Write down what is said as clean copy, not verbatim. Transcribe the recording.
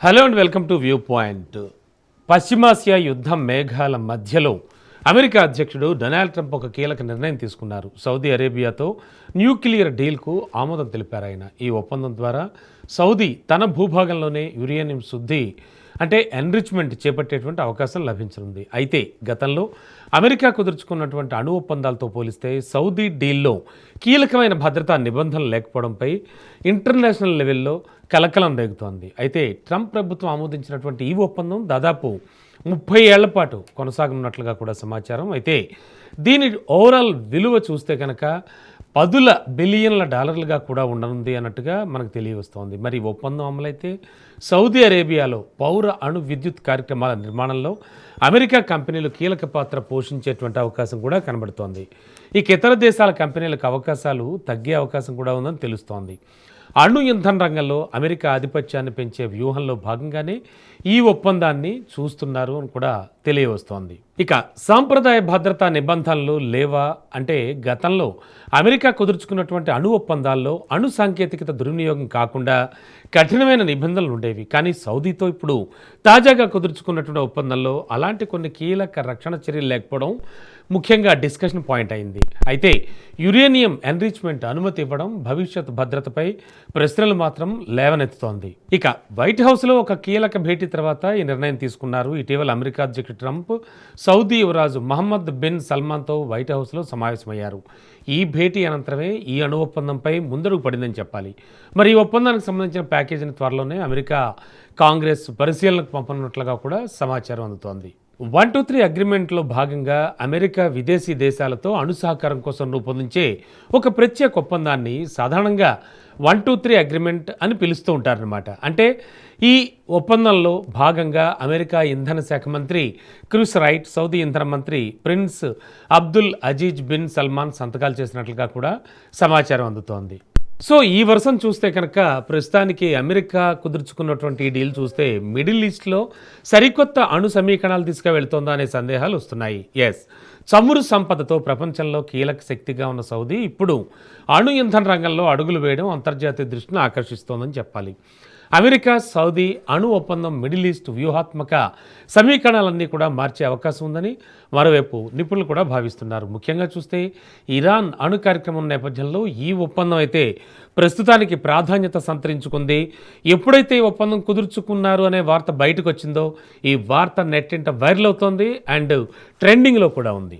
Hello and welcome to view point. పశ్చిమాసియా యుద్ధం మేఘాల మధ్యలో అమెరికా అధ్యక్షుడు డొనాల్డ్ ట్రంప్ ఒక కీలక నిర్ణయం తీసుకున్నారు. సౌదీ అరేబియాతో న్యూక్లియర్ డీల్కు ఆమోదం తెలిపారు ఆయన. ఈ ఒప్పందం ద్వారా సౌదీ తన భూభాగంలోనే యురేనియం శుద్ధి అంటే ఎన్రిచ్మెంట్ చేపట్టేటువంటి అవకాశం లభించనుంది. అయితే గతంలో అమెరికా కుదుర్చుకున్నటువంటి అణు ఒప్పందాలతో పోలిస్తే సౌదీ డీల్లో కీలకమైన భద్రతా నిబంధనలు లేకపోవడంపై ఇంటర్నేషనల్ లెవెల్లో కలకలం రేగుతోంది. అయితే ట్రంప్ ప్రభుత్వం ఆమోదించినటువంటి ఈ ఒప్పందం దాదాపు 30 ఏళ్ల పాటు కొనసాగనున్నట్లుగా కూడా సమాచారం. అయితే దీని ఓవరాల్ విలువ చూస్తే కనుక $10 బిలియన్ల కూడా ఉండనుంది అన్నట్టుగా మనకు తెలియవస్తోంది. మరి ఈ ఒప్పందం అమలైతే సౌదీ అరేబియాలో పౌర అణు విద్యుత్ కార్యక్రమాల నిర్మాణంలో అమెరికా కంపెనీలు కీలక పాత్ర పోషించేటువంటి అవకాశం కూడా కనబడుతోంది. ఇక ఇతర దేశాల కంపెనీలకు అవకాశాలు తగ్గే అవకాశం కూడా ఉందని తెలుస్తోంది. అణు ఇంధన రంగంలో అమెరికా ఆధిపత్యాన్ని పెంచే వ్యూహంలో భాగంగానే ఈ ఒప్పందాన్ని చూస్తున్నారు అని కూడా తెలియవస్తోంది. ఇక సాంప్రదాయ భద్రతా నిబంధనలు లేవా అంటే గతంలో అమెరికా కుదుర్చుకున్నటువంటి అణు ఒప్పందాల్లో అణు సాంకేతికత దుర్వినియోగం కాకుండా కఠినమైన నిబంధనలు ఉండేవి. కానీ సౌదీతో ఇప్పుడు తాజాగా కుదుర్చుకున్నటువంటి ఒప్పందంలో అలాంటి కొన్ని కీలక రక్షణ చర్యలు లేకపోవడం ముఖ్యంగా డిస్కషన్ పాయింట్ అయింది. అయితే యురేనియం ఎన్రిచ్మెంట్ అనుమతి ఇవ్వడం భవిష్యత్ భద్రతపై ప్రశ్నలు మాత్రం లేవనెత్తుతోంది. ఇక వైట్ హౌస్లో ఒక కీలక భేటీ తర్వాత ఈ నిర్ణయం తీసుకున్నారు. ఇటీవల అమెరికా అధ్యక్షుడు ట్రంప్ సౌదీ యువరాజు మహమ్మద్ బిన్ సల్మాన్తో వైట్ హౌస్లో సమావేశమయ్యారు. ఈ భేటీ అనంతరమే ఈ అణు ఒప్పందంపై ముందడుగు పడిందని చెప్పాలి. మరి ఈ ఒప్పందానికి సంబంధించిన ప్యాకేజీని త్వరలోనే అమెరికా కాంగ్రెస్ పరిశీలనకు పంపనున్నట్లుగా కూడా సమాచారం అందుతోంది. 123 అగ్రిమెంట్లో భాగంగా అమెరికా విదేశీ దేశాలతో అణు సహకారం కోసం రూపొందించే ఒక ప్రత్యేక ఒప్పందాన్ని సాధారణంగా 123 అగ్రిమెంట్ అని పిలుస్తూ ఉంటారనమాట. అంటే ఈ ఒప్పందంలో భాగంగా అమెరికా ఇంధన శాఖ మంత్రి క్రిస్ రైట్, సౌదీ ఇంధన మంత్రి Prince Abdul Aziz bin Salman సంతకాలు చేసినట్లుగా కూడా సమాచారం అందుతోంది. సో ఈ వర్షం చూస్తే కనుక ప్రస్తుతానికి అమెరికా కుదుర్చుకున్నటువంటి ఈ డీల్ చూస్తే మిడిల్ ఈస్ట్లో సరికొత్త అణు సమీకరణాలు తీసుకువెళ్తోందా అనే సందేహాలు వస్తున్నాయి. చమురు సంపదతో ప్రపంచంలో కీలక శక్తిగా ఉన్న సౌదీ ఇప్పుడు అణు ఇంధన రంగంలో అడుగులు వేయడం అంతర్జాతీయ దృష్టిని ఆకర్షిస్తోందని చెప్పాలి. అమెరికా సౌదీ అణు ఒప్పందం మిడిల్ ఈస్ట్ వ్యూహాత్మక సమీకరణాలన్నీ కూడా మార్చే అవకాశం ఉందని మరోవైపు నిపుణులు కూడా భావిస్తున్నారు. ముఖ్యంగా చూస్తే ఇరాన్ అణు కార్యక్రమం నేపథ్యంలో ఈ ఒప్పందం అయితే ప్రస్తుతానికి ప్రాధాన్యత సంతరించుకుంది. ఎప్పుడైతే ఈ ఒప్పందం కుదుర్చుకున్నారు అనే వార్త బయటకు వచ్చిందో ఈ వార్త నెట్టింట వైరల్ అవుతోంది అండ్ ట్రెండింగ్లో కూడా ఉంది.